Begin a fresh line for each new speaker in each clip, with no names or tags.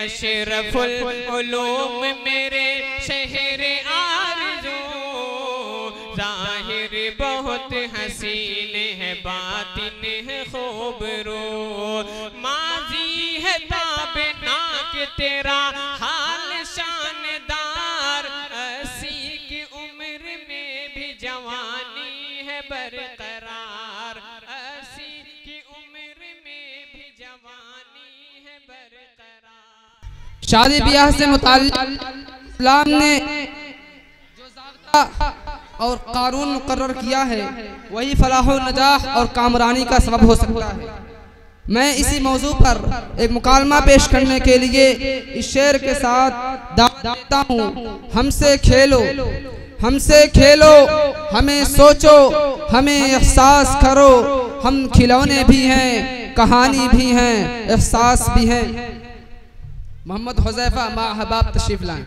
अशरफुल उलूम मेरे शहर आरज़ू, ज़ाहिर बहुत हसीन है बातिन है खूबरू, माज़ी है ताबनाक तेरा हाल शानदार, 80 की उम्र में भी जवानी है बरकरार, 80 की उम्र में भी जवानी है बरकरार।
शादी ब्याह से मुताल्लिक़ इस्लाम ने जो ज़ाब्ता और कानून मुकर्रर किया है वही फलाह नजाह और कामरानी का सबब हो सकता है। मैं इसी मौजू पर एक मुकालमा पेश करने के लिए इस शेर के साथ दावत देता हूँ। हमसे खेलो, हमसे खेलो, हमें सोचो, हमें एहसास करो, हम खिलौने भी हैं, कहानी भी हैं, एहसास भी हैं। मोहम्मद हुज़ैफा माँ हबाब तशरीफ लाएं।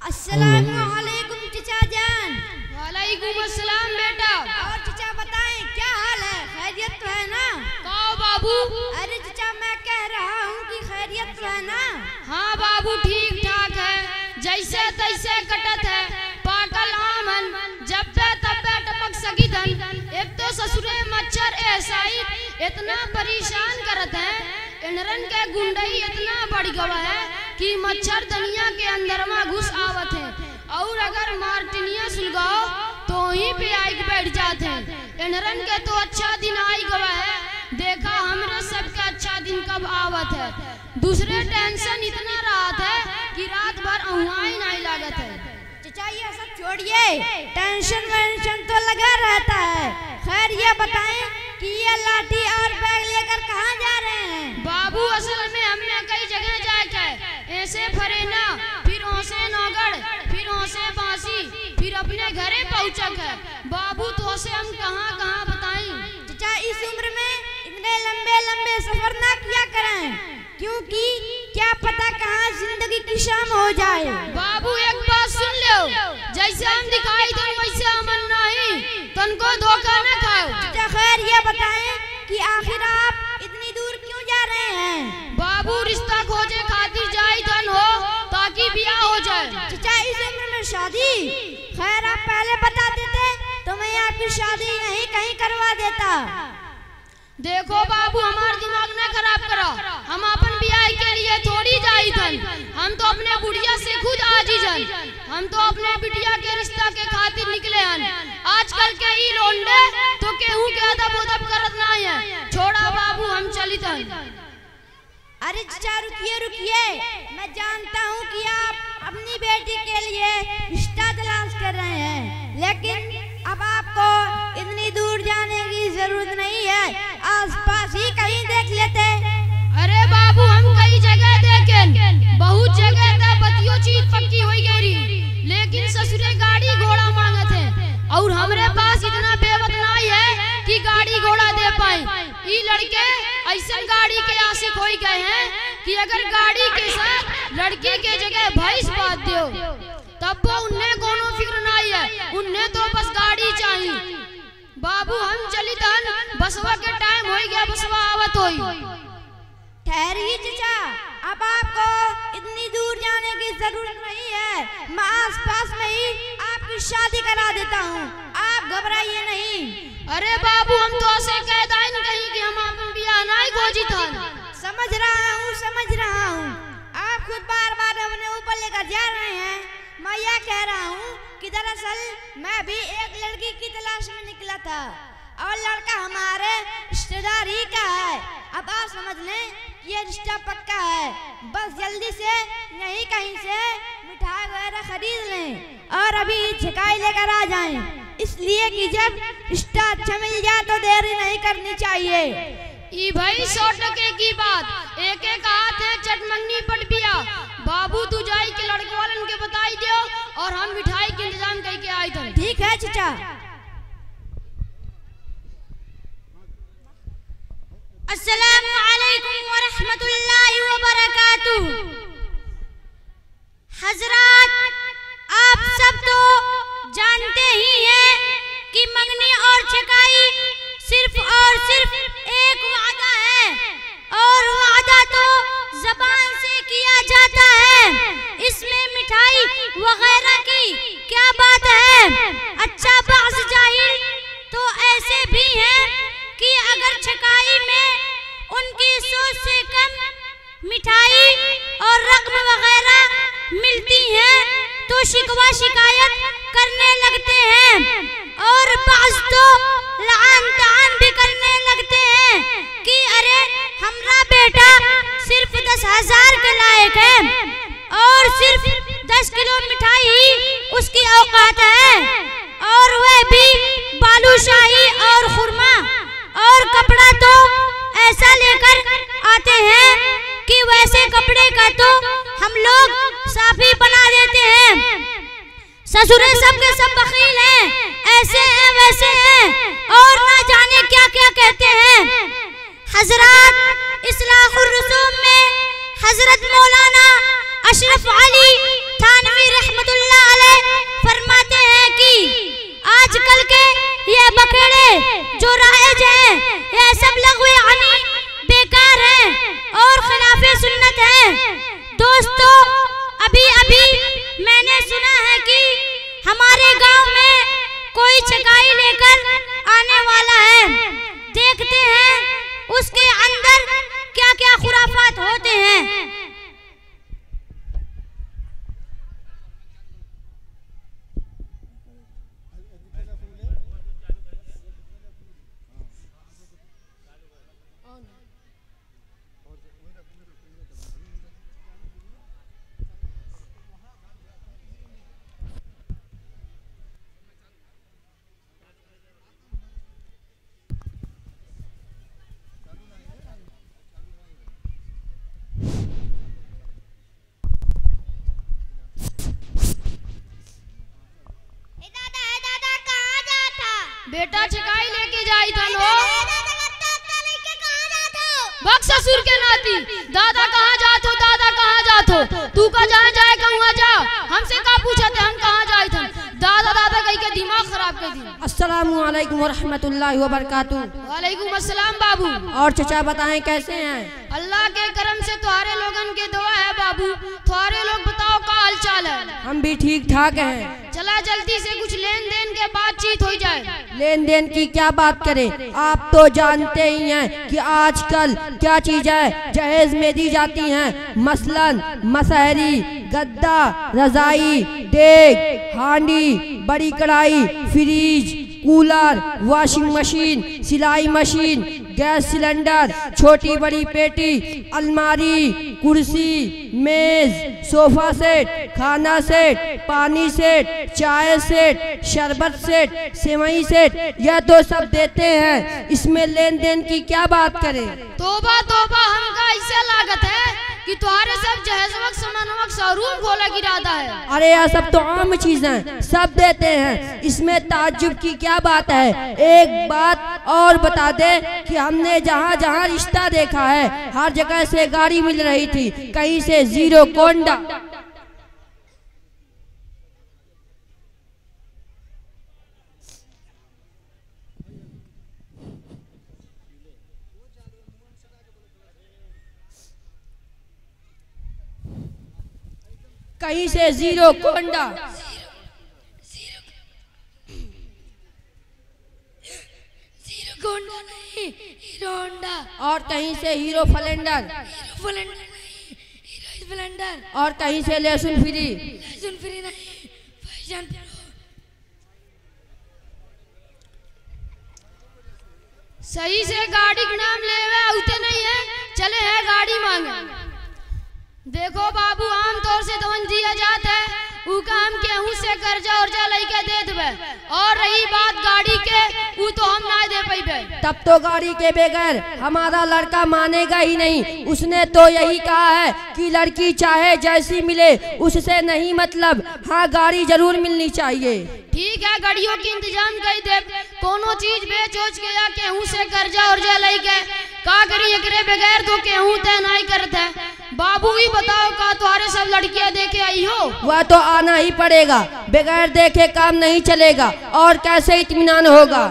अस्सलामु अलैकुम चचा जान।
वालेकुम अस्सलाम बेटा।
और चचा बताएं क्या हाल है, खैरियत तो है ना?
कहो बाबू।
अरे चचा मैं कह रहा हूँ कि खैरियत तो है ना?
हाँ बाबू ठीक ठाक है, जैसे तैसे कटत है, पाकल आमन जब पे तब पे टपक सकी धन। एक तो ससुरे मच्छर ऐसाई इतना परेशान करत है, इनरन के गुंडई इतना बढ़ गवा है कि मच्छर दुनिया के अंदर में घुस आवत है, और अगर मार्टिनिया सुलगाओ तो ही पे आई बैठ जाते हैं। इनरन के तो अच्छा दिन आई गवा है, देखा हमरे सबका अच्छा दिन कब आवत है। दूसरे टेंशन इतना रात है कि रात भर अहुआई नहीं लागत है।
चचा ये सब छोड़िए, टेंशन वेंशन तो लगा रहता है। खैर ये बताएं कि ये लाठी और बैग लेकर कहाँ जा रहे हैं?
बाबू असल में हमने कई जगह जाके ऐसे फरेना, फिर ओसे नौगढ़, फिर ओसे बांसी, फिर अपने घरे पहुँचक है। बाबू तो से हम कहाँ कहाँ बताएं।
चचा इस उम्र में इतने लंबे लंबे सफर ना किया करें, क्योंकि क्या पता कहाँ जिंदगी की शाम हो जाए।
बाबू एक बात सुन लो, जैसे हम दिखाई दो वैसे अमन नहीं, तनको धोखा न खाओ।
चचा खैर ये बताएं कि आखिर आप इतनी दूर क्यों जा रहे हैं?
बाबू रिश्ता खोजे खातिर जाई धन हो ताकि ब्याह हो जाए।
चचा इस उम्र में शादी? खैर आप पहले बता देते तो मैं आपकी शादी यहीं कहीं करवा देता।
देखो बाबू हमारा दिमाग न खराब करो, हम अपन ब्याह के लिए थोड़ी जाई थन, हम तो अपने बुढ़िया से खुद आजी जन, हम तो अपने बिटिया के रिश्ता के खातिर निकले हन। आजकल के ई लोंडे तो केहू के अदब उदब करत नहीं है, छोड़ा बाबू हम चली थन।
अरे चचा रुकिए रुकिए, मैं जानता हूँ कि आप अपनी बेटी के लिए रिश्ता तलाश कर रहे हैं, लेकिन अब आपको इतनी दूर जाने की जरूरत नहीं है, आसपास ही कहीं देख लेते।
अरे बाबू हम कई जगह देखें, बहुत जगह तो बतियो चीज पक्की हो गई, लेकिन ससुरे गाड़ी घोड़ा मांगे थे, और हमरे पास इतना बेवत नहीं है कि गाड़ी घोड़ा दे पाए। ये लड़के ऐसा गाड़ी के आशिक हो गए हैं कि अगर गाड़ी के साथ लड़की के जगह भैंस बांध दो तब वो उन्हें कोनो फिक्र नहीं है, उन्हें तो बस गाड़ी चाहिए। बाबू हम चली तन, बसवा के टाइम हो गया, बसवा आवत होई।
ठहरिए चचा, अब आपको इतनी दूर जाने की जरूरत नहीं है, मैं आसपास में ही आपकी शादी करा देता हूँ, आप घबराइए नहीं।
अरे बाबू हम तो ऐसे कह दाइन कहीं कि हम अपन ब्याह नहीं खोजी था।
समझ रहा हूँ, आप खुद बार बार हमने ऊपर लेकर जा रहे हैं। मैं यह कह रहा हूँ कि दरअसल मैं भी एक लड़की की तलाश में निकला था, और लड़का हमारे रिश्तेदार ही का है। अब आप समझ लें ये रिश्ता पक्का है, बस जल्दी से यहीं कहीं से मिठाई वगैरह खरीद लें और अभी झिकाई लेकर आ जाएं, इसलिए कि जब रिश्ता अच्छा मिल जाए तो देरी नहीं करनी चाहिए।
ई भाई 100 टके की बात, एक एक हाथ है चटमंगनी पट पिया। बाबू तू जाई के लड़के वालन के बताई दियो और हम मिठाई के इंतजाम करके आई थे।
ठीक है चचा। अस्सलामु अलैकुम व रहमतुल्लाहि व बरकातुहू। हजरात आप सब तो जानते ही हैं कि मंगनी और छकाई सिर्फ और सिर्फ एक वादा है, और वादा तो ज़बान जाता है, इसमें मिठाई वगैरह की क्या बात है। अच्छा बाज़ जाहिल तो ऐसे भी हैं कि अगर छकाई में उनकी सोच से कम मिठाई और रकम वगैरह मिलती है तो शिकवा शिकायत करने लगते हैं, और बाज़ तो लान तान भी करने लगते हैं कि अरे हमारा बेटा सिर्फ 10,000 के लायक है और सिर्फ 10 किलो मिठाई ही उसकी औकात है, और वह भी बालूशाही और खुरमा, और कपड़ा तो ऐसा लेकर आते हैं कि वैसे कपड़े का तो हम लोग साफी बना देते हैं। ससुरे सब के सब बखील हैं, ऐसे हैं वैसे हैं और ना जाने क्या क्या कहते हैं। हजरत इस्लाहुर रसूम में हजरत मौलाना अशरफ अली थानवी रहमतुल्लाह अलैह फरमाते हैं कि आजकल के ये बखेड़े जो राइज हैं ये सब लग़्वे अनी बेकार हैं और खिलाफे सुन्नत हैं। दोस्तों, अभी अभी मैंने सुना है कि हमारे गांव में कोई छकाई लेकर आने वाला है। देखते हैं उसके अंदर क्या क्या खुराफात होते हैं।
बेटा छकाई लेके जाई था लो बक ससुर के नाती। दादा कहाँ जात हो, दादा कहाँ जात हो, तू का जहाँ जाए कहूँ जा, हमसे का पूछा थे हम कहाँ जाए थे। दादा दादा कही के दिमाग खराब कर दी।
अस्सलामु अलैकुम वरहमतुल्लाहि वबरकातुहू।
वालेकुम अस्सलाम बाबू।
और चचा बताएं कैसे हैं?
अल्लाह के करम से तुम्हारे लोगन के दुआ है बाबू। तुम्हारे लोग बताओ का हाल चाल है?
हम भी ठीक ठाक हैं।
चला जल्दी से कुछ लेन देन के बातचीत हो जाए।
लेन देन की क्या बात करें, आप तो जानते ही हैं कि आजकल क्या चीजें जहेज में दी जाती हैं। मसलन मसहरी, गद्दा, रजाई, देग, हांडी, बड़ी कढ़ाई, फ्रिज, कूलर, वॉशिंग मशीन, सिलाई मशीन, गैस सिलेंडर, छोटी बड़ी पेटी, अलमारी, कुर्सी, मेज, सोफा सेट, खाना सेट, पानी सेट, चाय सेट, शरबत सेट, सेवई सेट, यह तो सब देते हैं। इसमें लेन देन की क्या बात करें?
तोबा तोबा, हमका ऐसे लागत है कि तुम्हारे सब जहेजवक सामानवक शोरूम खोला की इरादा है।
अरे यह सब तो आम चीजें सब देते हैं, इसमें ताज्जुब की क्या बात है। एक बात और बता दे कि हमने जहाँ जहाँ रिश्ता देखा है हर जगह से गाड़ी मिल रही थी, कहीं से जीरो कोंडा। कहीं से जीरो कोंडा,
जीरो कोंडा नहीं, हीरो होंडा।
और कहीं से हीरो फ्लेंडर,
हीरो स्प्लेंडर।
और कहीं से लहसुन फ्री।
लहसुन फ्री नहीं, फैशन प्रो। सही से गाड़ी का नाम ले उते नहीं है, चले है गाड़ी मांगे। देखो बाबू, आम तौर से धन दिया जाता है, ऊ काम केहू से कर्जा उर्जा लेके दे देवे, और रही बात गाड़ी के, ऊ तो हम ना दे पाइबे।
तब तो गाड़ी के बगैर हमारा लड़का मानेगा ही नहीं। उसने तो यही कहा है कि लड़की चाहे जैसी मिले उससे नहीं मतलब, हाँ गाड़ी जरूर मिलनी चाहिए।
ठीक है, गाड़ियों की इंतजाम कर दे। कोनो चीज बेच उच के या केहू से कर्जा उर्जा लेके का करी, एकरे बगैर तो केहू तय नहीं करता है। बाबू ही बताओ, का तुम्हारे सब लड़कियां देखे आई हो?
वह तो आना ही पड़ेगा, बगैर देखे काम नहीं चलेगा, और कैसे इत्मीनान होगा।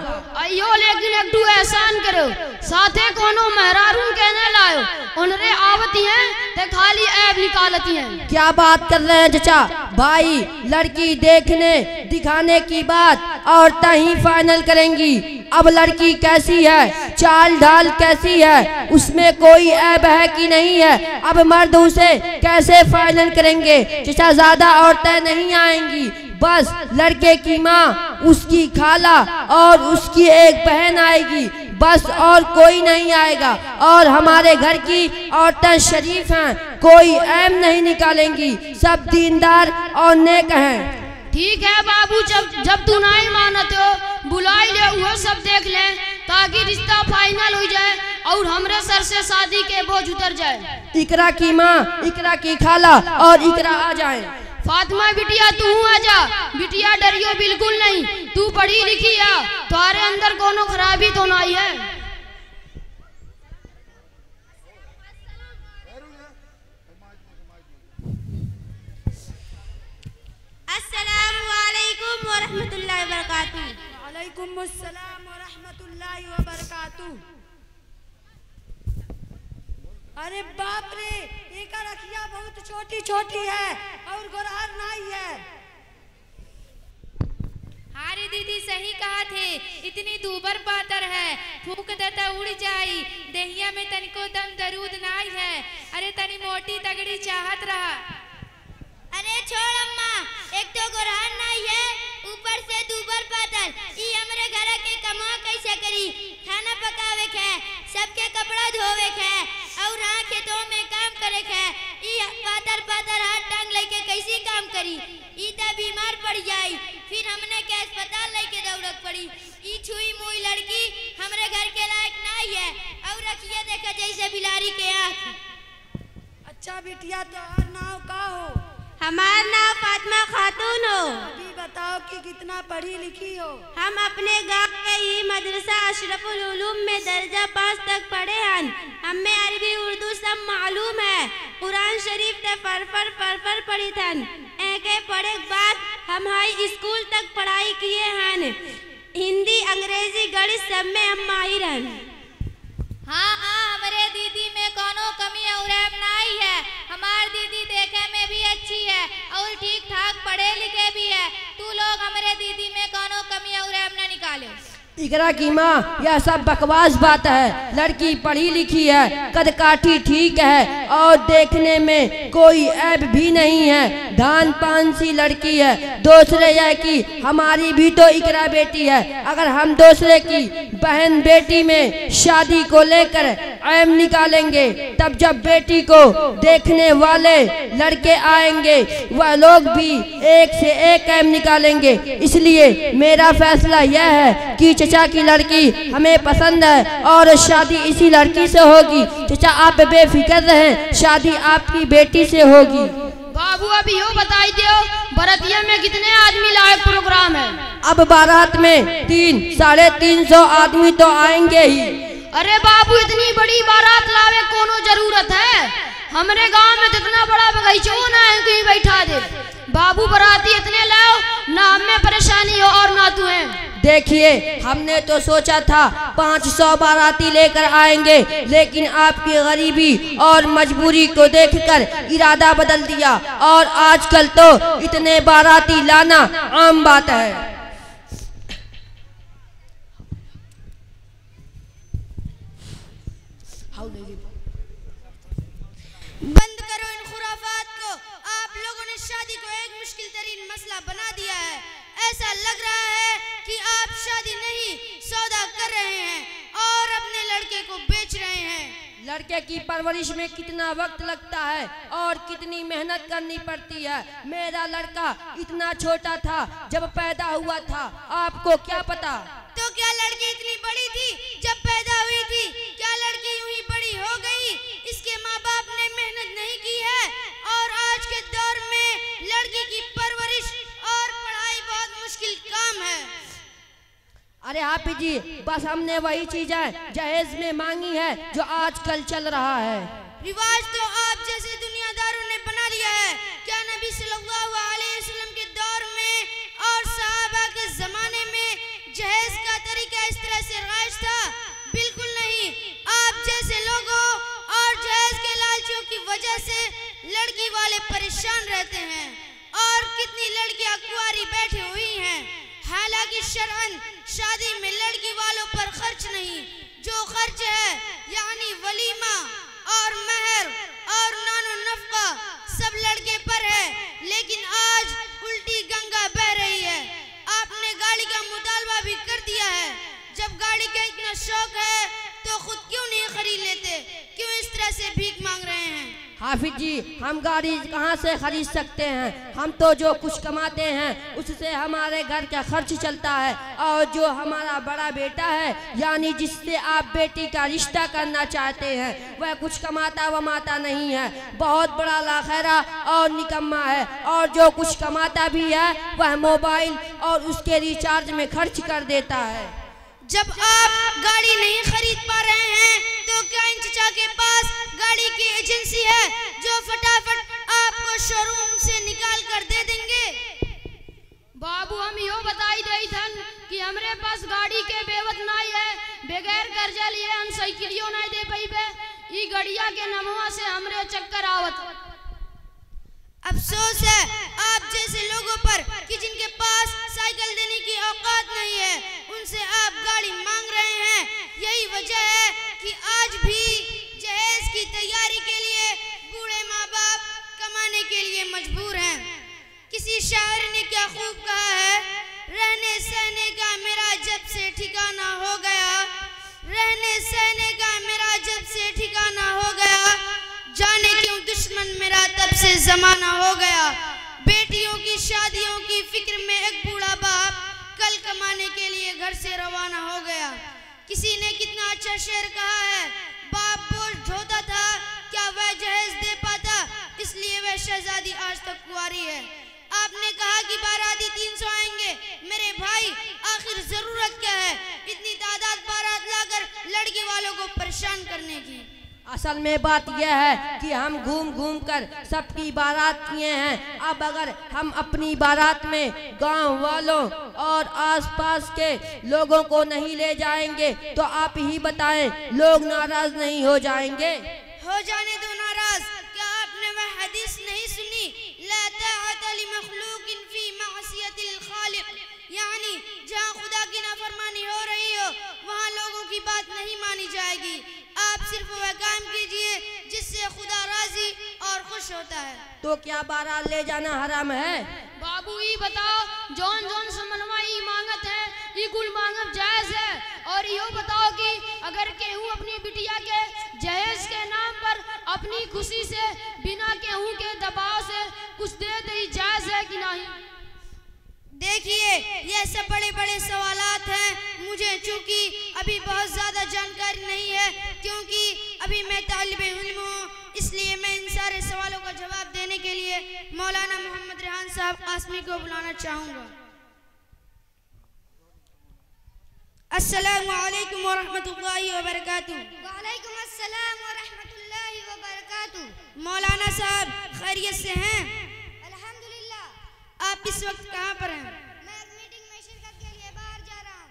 भाइयों लेकिन एक टू एहसान करो, साथे कोनो मेहरारून कहने लायो, उनरे आवती हैं ते खाली ऐब निकालती हैं।
क्या बात कर रहे हैं चचा? भाई लड़की देखने दिखाने की बात औरतें ही फाइनल करेंगी। अब लड़की कैसी है, चाल ढाल कैसी है, उसमें कोई ऐब है कि नहीं है, अब मर्द उसे कैसे फाइनल करेंगे? चचा ज्यादा औरतें नहीं आएंगी, बस लड़के की माँ, उसकी खाला और उसकी एक बहन आएगी, बस और कोई नहीं आएगा। और हमारे घर की औरतें शरीफ हैं, कोई ऐब नहीं निकालेंगी, सब दीनदार और नेक हैं।
ठीक है बाबू, जब तू नहीं मानते हो बुलाई ले, वो सब देख ले ताकि रिश्ता फाइनल हो जाए और हमरे सर से शादी के बोझ उतर जाए।
इकरा की माँ, इकरा की खाला और इकरा आ जाए।
फातिमा बिटिया तू आजा, बिटिया डरियो बिल्कुल नहीं, तू पढ़ी लिखी है, तुम्हारे अंदर कोनो खराबी तो नहीं है।
अस्सलामु अलैकुम व रहमतुल्लाहि व बरकातुहू।
वालेकुम अस्सलाम व रहमतुल्लाहि व बरकातुहू। अरे बाप रे, एक रखिया बहुत छोटी छोटी है और गोरहर नहीं है।
हारी दीदी सही कहा थे, इतनी दूबर पातर है, फूक देता उड़ जाई, दहिया में तनिको दम दरूद नाई है। अरे तनी मोटी तगड़ी चाहत रहा।
अरे छोड़ अम्मा, एक तो गुरहान नहीं है, ऊपर से दूबर पातर, ई हमरे घर के कमा कैसे करी? खाना पकावे के, सबके कपड़ा धोवे के और हाँ खेतों में काम करे के, ई पातर पातर हाथ टांग लेके कैसी काम करी? ई तो बीमार पड़ जाई, फिर हमने के अस्पताल लेके दौड़क पड़ी। ई छुई मुई लड़की हमरे घर के लायक नहीं है और रखिए देखा जैसे बिलारी के आँख।
अच्छा बिटिया, तो और नाव का हो?
हमारा नाम फातिमा खातून हो।
अभी बताओ कि कितना पढ़ी लिखी हो?
हम अपने गांव के ही मदरसा अशरफुल उलूम में दर्जा 5 तक पढ़े हैं। हमें अरबी उर्दू सब मालूम है, कुरान शरीफ ते पर पढ़ी थन। एके पढ़े के बाद हम हाई स्कूल तक पढ़ाई किए हैं। हिंदी अंग्रेजी गणित सब में हम माहिर हैं।
हाँ हाँ, हमारे दीदी में कोनो कमी और ऐब नहीं है। हमारी दीदी देखे में भी अच्छी है और ठीक ठाक पढ़े लिखे भी है। तू लोग हमारे दीदी में कोनो कमी और ऐब न निकाले।
इकरा की माँ, यह सब बकवास बात है। लड़की पढ़ी लिखी है, कद काठी ठीक है और देखने में कोई ऐब भी नहीं है, धान पान सी लड़की है। दूसरे यह कि हमारी भी तो इकरा बेटी है, अगर हम दूसरे की बहन बेटी में शादी को लेकर ऐब निकालेंगे, तब जब बेटी को देखने वाले लड़के आएंगे वह लोग भी एक से एक ऐब निकालेंगे। इसलिए मेरा फैसला यह है कि चचा की लड़की हमें पसंद है और शादी इसी लड़की से होगी। चचा आप बेफिक्र रहें, शादी आपकी बेटी से होगी।
बाबू अभी यो बताई दियो, बरतिया में कितने आदमी लायक प्रोग्राम है?
अब बारात में 300-350 आदमी तो आएंगे ही।
अरे बाबू, इतनी बड़ी बारात लावे कोनो जरूरत है? हमरे गांव में इतना बड़ा बगीचा ना है कहीं बैठा दे। बाबू बराती इतने लाओ ना, हमें परेशानी हो और ना तुम्हें।
देखिए, हमने तो सोचा था 500 बाराती लेकर आएंगे, लेकिन आपकी गरीबी और मजबूरी को देखकर इरादा बदल दिया और आजकल तो इतने बाराती लाना आम बात है।
बंद करो इन खुराफात को। आप लोगों ने शादी को एक मुश्किल तरीन मसला बना दिया है। ऐसा लग रहा है कि आप शादी नहीं सौदा कर रहे हैं और अपने लड़के को बेच रहे हैं।
लड़के की परवरिश में कितना वक्त लगता है और कितनी मेहनत करनी पड़ती है। मेरा लड़का इतना छोटा था जब पैदा हुआ था, आपको क्या पता?
तो क्या लड़की इतनी बड़ी थी जब पैदा हुई थी? क्या लड़की यूं ही बड़ी हो गई? इसके माँ बाप ने मेहनत नहीं की है और आज के दौर में लड़की की परवरिश और पढ़ाई बहुत मुश्किल काम है।
अरे हाफिज जी, बस हमने वही चीजें जहेज में मांगी है जो आजकल चल रहा है।
रिवाज तो आप जैसे दुनियादारों ने बना लिया है। क्या नबी सल्लल्लाहु अलैहि वसल्लम के दौर में और सहाबा के जमाने में जहेज का तरीका इस तरह लड़की वाले परेशान रहते हैं और कितनी लड़कियां कुंवारी बैठी हुई हैं। हालांकि शरअन शादी में लड़की वालों पर खर्च नहीं, जो खर्च है यानी वलीमा और महर और नानो नफका सब लड़के पर है। लेकिन आज उल्टी गंगा बह रही है। आपने गाड़ी का मुतालबा भी कर दिया है। जब गाड़ी का इतना शौक है तो खुद क्यों नहीं खरीद लेते? क्यों इस तरह से भीख मांग रहे हैं?
हाफिज जी, हम गाड़ी कहाँ से खरीद सकते हैं? हम तो जो कुछ कमाते हैं उससे हमारे घर का खर्च चलता है, और जो हमारा बड़ा बेटा है यानी जिससे आप बेटी का रिश्ता करना चाहते हैं वह कुछ कमाता वमाता नहीं है, बहुत बड़ा लाखैरा और निकम्मा है, और जो कुछ कमाता भी है वह मोबाइल और उसके रिचार्ज में खर्च कर देता है।
जब आप गाड़ी नहीं खरीद पा रहे हैं तो क्या इन चचा के पास गाड़ी की एजेंसी है जो फटाफट आपको शोरूम से निकाल कर दे देंगे?
बाबू हम यो बताई दे थन कि हमरे पास गाड़ी के बेवत नहीं है, बगैर कर्जा लिए हम साइकिलियो नहीं दे पाइबे। ई गड़िया के नमवा से हमरे चक्कर आवत।
अफसोस है आप जैसे लोगों पर कि जिनके पास साइकिल देने की औकात नहीं है, उनसे आप गाड़ी मांग रहे हैं। यही वजह है कि आज भी जहेज की तैयारी के लिए बूढ़े माँ बाप कमाने के लिए मजबूर हैं। किसी शायर ने क्या खूब कहा है, रहने सहने का मेरा जब से ठिकाना हो गया, रहने सहने का मेरा जब से ठिकाना हो गया, जाने क्यों दुश्मन मेरा तब से जमाना हो गया। बेटियों की शादियों की फिक्र में एक बूढ़ा बाप कल कमाने के लिए घर से रवाना हो गया। किसी ने कितना अच्छा शेर कहा है, बाप बोझ ढोता था क्या वह जहेज दे पाता, इसलिए वह शहजादी आज तक कुंवारी है। आपने कहा कि बाराती 300 आएंगे। मेरे भाई आखिर जरूरत क्या है इतनी तादाद बारात लाकर लड़की वालों को परेशान करने की?
असल में बात यह है कि हम घूम घूम कर सबकी बारात किए हैं। अब अगर हम अपनी बारात में गांव वालों और आसपास के लोगों को नहीं ले जाएंगे तो आप ही बताएं, लोग नाराज नहीं हो जाएंगे?
हो जाने दो नाराज। क्या आपने वह हदीस नहीं सुनी, ला ताअता लिमखलूकिन फी मअसियतिल खालिक, यानी जहाँ खुदा की नाफरमानी हो रही हो वहाँ लोगों की बात नहीं मानी जाएगी। आप सिर्फ वह काम कीजिए जिससे खुदा राजी और खुश होता है।
तो क्या बारात ले जाना हराम है?
बाबू ई बताओ, जौन जौन समनवा ई मांगत है ई कुल मांगब जायज है? और यो बताओ कि अगर केहू अपनी बिटिया के जहेज के नाम पर अपनी खुशी से बिना केहू के दबाव से कुछ दे दे जायज है कि नहीं?
देखिए ये सब बड़े बड़े सवालात हैं। मुझे चूंकि अभी बहुत ज़्यादा जानकारी नहीं है क्योंकि अभी मैं तालिब इल्म हूँ, इसलिए मैं इन सारे सवालों का जवाब देने के लिए मौलाना मोहम्मद रेहान साहब कासमी को बुलाना चाहूँगा। अस्सलामु अलैकुम व रहमतुल्लाहि व बरकातुहू।
वालेकुम अस्सलाम व रहमतुल्लाहि व बरकातुहू।
मौलाना साहब खैरियत से हैं?
अल्हम्दुलिल्लाह।
आप इस वक्त कहाँ पर हैं?
मैं एक मीटिंग में शिरकत के लिए बाहर जा रहा हूँ।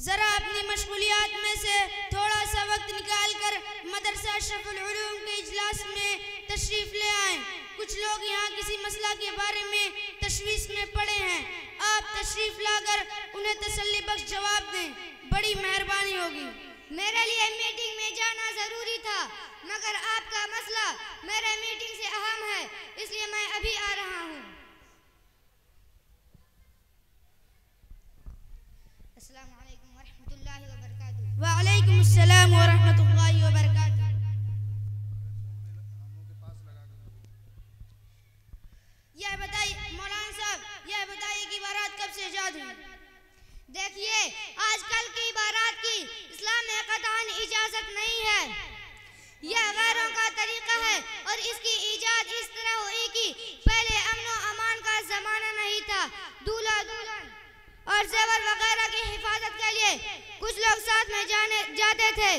जरा अपनी मशगूलियात में से थोड़ा सा वक्त निकाल कर मदरसा अशरफुल उलूम के इजलास में तशरीफ ले आएं। कुछ लोग यहाँ किसी मसला के बारे में तशवीश में पड़े हैं। आप तशरीफ लाकर उन्हें तसल्ली बख्श जवाब दें, बड़ी मेहरबानी होगी।
मेरे लिए मीटिंग में जाना जरूरी था, मगर आपका मसला मेरे मीटिंग से अहम है, इसलिए मैं अभी आ रहा हूँ। अस्सलामु अलैकुम व रहमतुल्लाहि व बरकातुहू।
वालेकुम अस्सलाम व रहमतुल्लाहि व बरकातुहू। यह बताइए मौलाना साहब, यह बताइए कि बारात कब से इजाद हुई?
देखिए, आजकल की बारात की इस्लाम में कतई इजाजत नहीं है। यह गैरों का तरीका है और इसकी इजाद इस तरह हुई कि पहले अमन व अमान का जमाना नहीं था। दूल्हा दुल्हन और जेवर वगैरह की हिफाजत के लिए कुछ लोग साथ में जाते थे,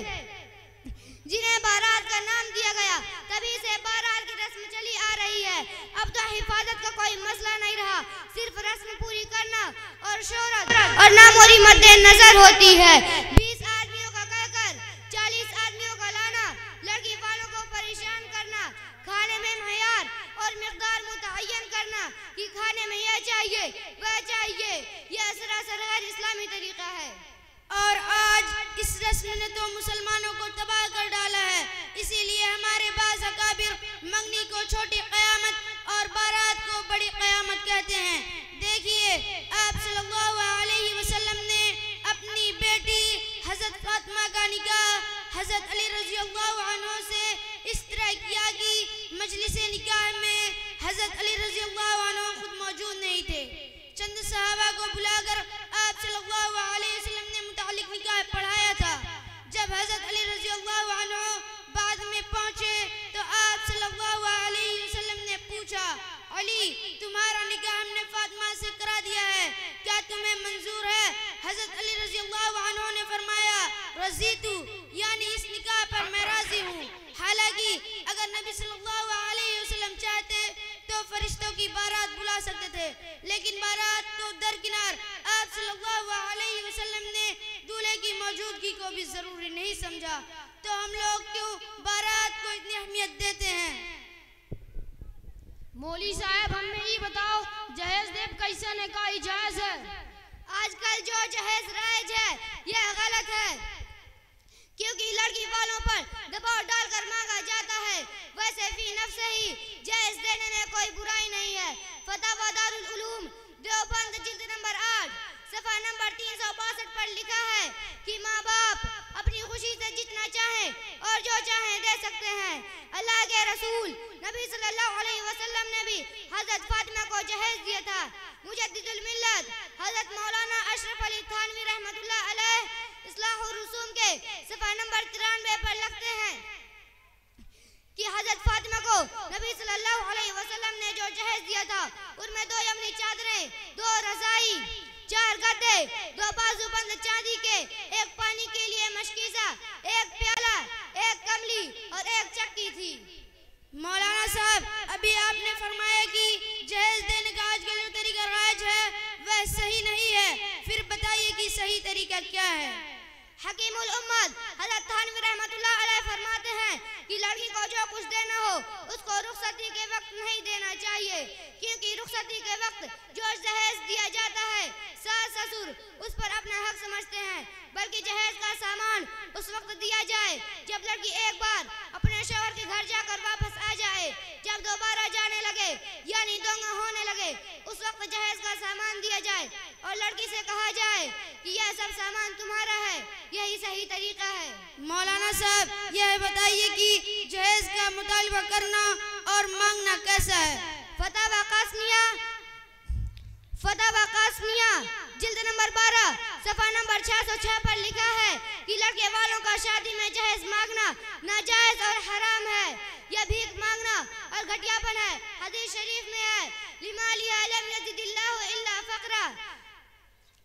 जिन्हें बारात का नाम दिया गया। तभी से बारात की रस्म चली आ रही है। अब तो हिफाजत का कोई मसला नहीं रहा, सिर्फ रस्म पूरी करना और शोहरत और नामोरी मद्देनजर होती है। 20 आदमियों का कहकर 40 आदमियों का लाना, लड़की वालों को परेशान करना, खाने में वह चाहिए। यह सरासर गैर इस्लामी तरीका है
और आज इस रस्म ने तो मुसलमानों को तबाह कर डाला है। इसीलिए हमारे बाज़ अकाबिर मंगनी को छोटी क़यामत और बारात को बड़ी क़यामत कहते हैं। देखिए, आप सल्लल्लाहु अलैहि वसल्लम ने अपनी बेटी हज़रत फातिमा का निकाह हज़रत अली रज़ियल्लाहु अन्हु से इस तरह किया कि मजलिस निकाह में हज़रत अली रज़ियल्लाहु अन्हु खुद मौजूद नहीं थे। चंद सहाबा को बुलाकर आप सल्लल्लाहु अलैहि वसल्लम ने मुतालिक निकाह पढ़ाया था। जब हज़रत अली रज़ियल्लाहु अन्हु बाद में पहुंचे तो आप सल्लल्लाहु अलैहि वसल्लम ने पूछा, अली, तुम्हारा निकाह हमने फातिमा से करा दिया है, क्या तुम्हें मंजूर है? हज़रत अली रज़ियल्लाहु अन्हु ने फरमाया, रज़ीतु, यानी इस निकाह पर मैं राजी हूँ। हालांकि अगर नबी सल्लल्लाहु अलैहि वसल्लम चाहते तो फरिश्तों की बारात बुला सकते थे, लेकिन बारात तो दरकिनार, आप सल्लल्लाहु अलैहि वसल्लम ने दूल्हे की मौजूदगी को भी जरूरी नहीं समझा। तो हम लोग क्यों बारात को इतनी अहमियत देते हैं?
मौली साहब, हमें ये बताओ, जहेज देव कैसे निकाह जायज है?
आजकल जो जहेज राइज है यह गलत है, क्योंकि लड़की वालों पर दबाव डालकर मांगा जाता है। वैसे भी नफ्स ही जहेज देने में कोई बुराई नहीं है। फतवा दारुल उलूम देवबंद जिल्द नंबर 8 सफ़ा नंबर 362 पर लिखा है कि माँ बाप अपनी खुशी से जितना चाहे और जो चाहे दे सकते हैं। अल्लाह के रसूल नबी सल्लल्लाहु अलैहि वसल्लम ने भी हज़रत फातिमा को जहेज दिया था। मुजद्दिदुल मिल्लत हज़रत मौलाना अशरफ अली थानवी रहमतुल्लाह अलैह इस्लाहुर रसूम के सफ़ा नंबर 93 पर लिखते हैं कि हज़रत फातिमा को नबी सल्लल्लाहु अलैहि वसल्लम ने जो जहेज दिया था उनमें 2 यमनी चादरें, 2 रज़ाई, 4 गद्दे, 2 बाजूबंद चांदी के, 1 पानी के लिए मशकीज़ा, 1 प्याला, 1 कमली और 1 चक्की थी।
मौलाना साहब, अभी आपने फरमाया कि जहेज देने का आजकल जो तरीका राइज है वह सही नहीं है, फिर बताइए कि सही तरीका क्या है?
हकीमुल उम्मत हज़रत थानवी रहमतुल्लाह अलैह फरमाते हैं कि लड़की को जो कुछ देना हो उसको रुखसती के वक्त नहीं देना चाहिए, क्योंकि रुखसती के वक्त जो जहेज दिया जाता है सास ससुर उस पर अपना हक समझते हैं, बल्कि जहेज का सामान उस वक्त दिया जाए जब लड़की एक बार अपने शौहर के घर जाकर वापस आ जाए। जब दोबारा जाने लगे यानी दोंगा होने लगे उस वक्त जहेज का सामान दिया जाए और लड़की से कहा जाए कि यह सब सामान तुम्हारा है। यही सही तरीका है।
मौलाना साहब, यह बताइए कि जहेज का मुतालबा करना और मांगना कैसा है?
फतवा कासमिया जिल्द नंबर 12 सफ़ा नंबर 606 पर लिखा है कि लड़के वालों का शादी में जहेज मांगना नाजायज और हराम है। यह भीख मांगना और घटियापन है। हदीस शरीफ में है, लिमालिया लम यज़िदिल्लाहु इल्ला फ़क़रा,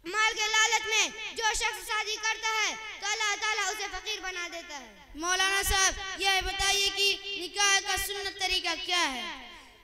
माल के लालच में जो शख्स शादी करता है तो अल्लाह ताला उसे फकीर बना देता है।
मौलाना साहब, यह बताइए कि निकाह का सुन्नत तरीका क्या है?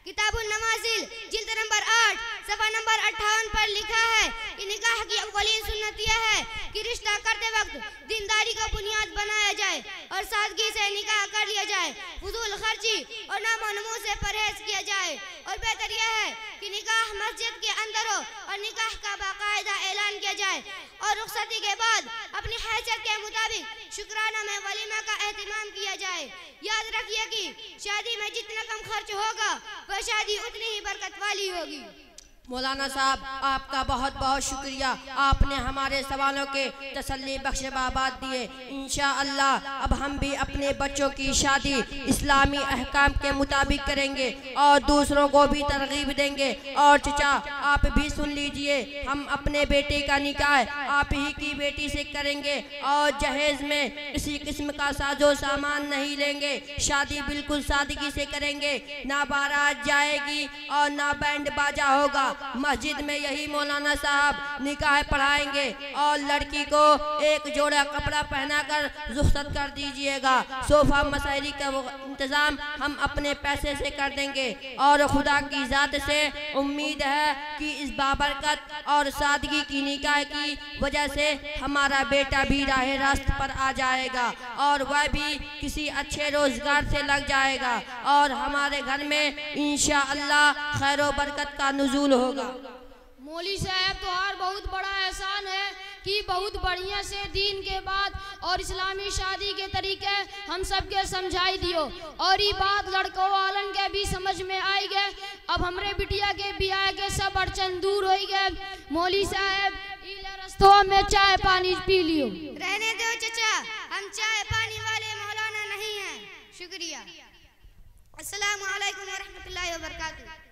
किताबुन नवाजिल जिल्द नंबर 8 सफ़ा नंबर 58 पर लिखा है कि निकाह की अव्वलीन सुन्नत यह है कि रिश्ता करते वक्त दीनदारी को बुनियाद बनाया जाए और सादगी से निकाह कर लिया जाए, फजूल खर्ची और नामो नमूह से परहेज किया जाए। और बेहतर यह है कि निकाह मस्जिद के अंदर हो और निकाह का बाकायदा ऐलान किया जाए और रुखसती के बाद अपनी हैसियत के मुताबिक शुक्राना में वलीमा का एहतमाम किया जाए। याद रखिए कि शादी में जितना कम खर्च होगा वह शादी उतनी ही बरकत वाली होगी।
मौलाना साहब, आपका बहुत बहुत शुक्रिया। आपने हमारे सवालों के तसल्ली बख्श जवाबात दिए। इंशाअल्लाह अब हम भी अपने बच्चों की शादी इस्लामी अहकाम के मुताबिक करेंगे और दूसरों को भी तरगीब देंगे। और चचा, आप भी सुन लीजिए, हम अपने बेटे का निकाह आप ही की बेटी से करेंगे और जहेज में किसी किस्म का साजो सामान नहीं लेंगे। शादी बिल्कुल सादगी से करेंगे, ना बारात जाएगी और ना बैंड बाजा होगा। मस्जिद में यही मौलाना साहब निकाह पढ़ाएंगे और लड़की को एक जोड़ा कपड़ा पहनाकर रुखसत कर दीजिएगा। सोफा मसाइल का इंतजाम हम अपने पैसे से कर देंगे और खुदा की ज़ात से उम्मीद है कि इस बाबरकत और सादगी की निकाह की वजह से हमारा बेटा भी राह रास्त पर आ जाएगा और वह भी किसी अच्छे रोजगार से लग जाएगा और हमारे घर में इंशाअल्लाह खैर व बरकत का नुज़ूल होगा।
मौली साहब तोहार बहुत बड़ा एहसान है कि बहुत बढ़िया से दीन के बाद और इस्लामी शादी के तरीके हम सबके समझाई दियो और ये बात लड़कों वालन के भी समझ में आई गए। अब हमरे बिटिया के बियाह के सब अड़चन दूर हो गए। मौली साहब रस्तों में चाय पानी पी लियो।
रहने दो चचा, हम चाय पानी वाले मौलाना नहीं हैं। शुक्रिया। अस्सलाम वालेकुम व रहमतुल्लाहि व बरकातहू।